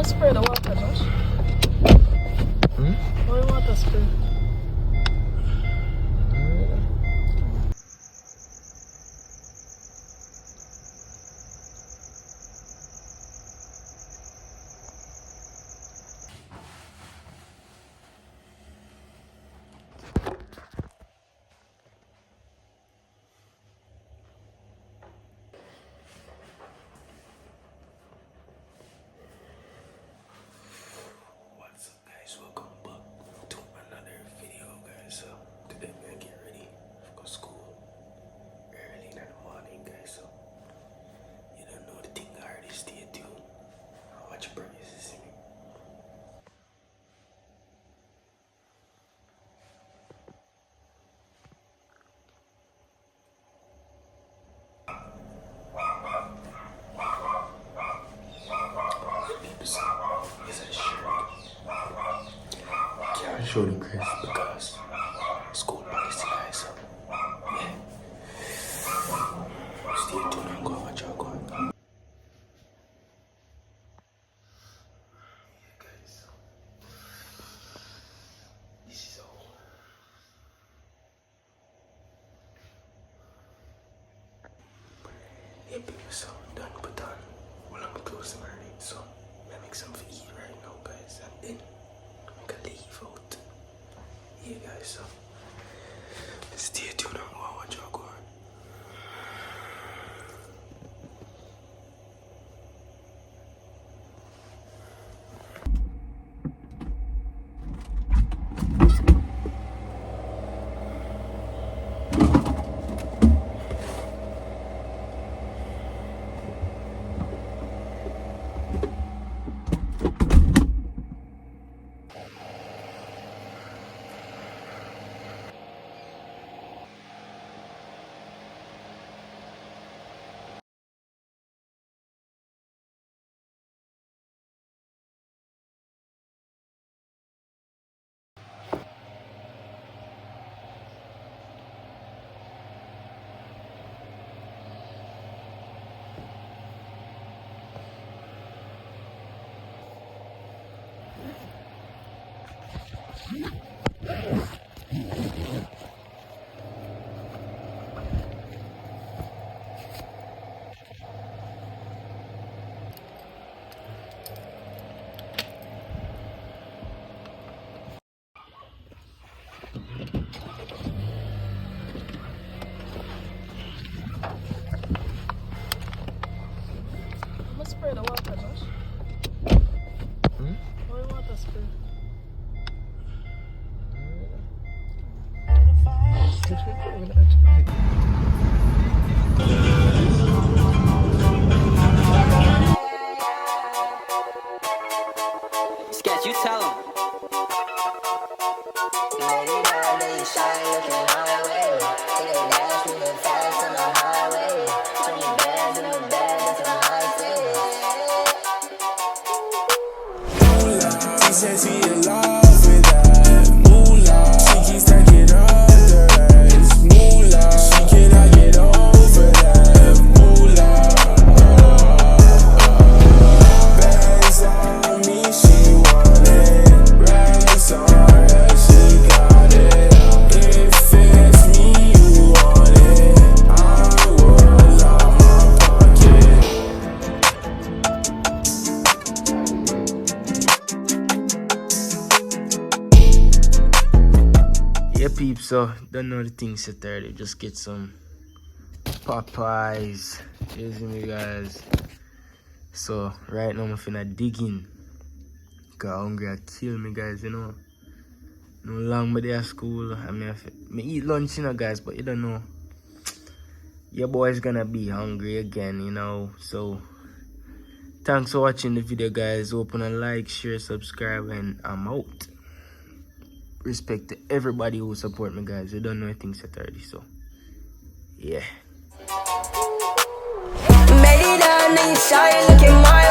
spray the water, Josh. Why water spray? What's up, guys? Welcome back to another video, guys. So today we're gonna get ready for school early in the morning, guys. So you don't know the thing already. Stay tuned. Watch your practice, see me. Can't show the Chris because school policy, guys. So yeah, stay tuned and go watch your go. Yeah, guys. So this is all. Yeah, people. So done but done. Well, I'm closing early, so I make something to eat right now, guys, and then I can leave out. Yeah, guys, so stay tuned and go watch your go. Why spray the water, Josh? Why water spray? Sketch, you tell him. She said she in love with that moolah. She keeps stacking up the rest. Moolah. She cannot get over that moolah. Bands on me, she want it. Racks on her, she got it. If it's me you want it, I would lock my pocket. Yeah, peeps, so don't know the things set early. Just get some Popeyes. You see me, guys? So right now I'm finna dig in. Cause hungry I kill me, guys, you know. No long but they at school. I mean, me eat lunch, you know, guys, but you don't know. Your boy's gonna be hungry again, you know. So thanks for watching the video, guys. Open a like, share, subscribe, and I'm out. Respect to everybody who support me, guys. You don't know anything set already, so yeah. Made it up, then you started looking my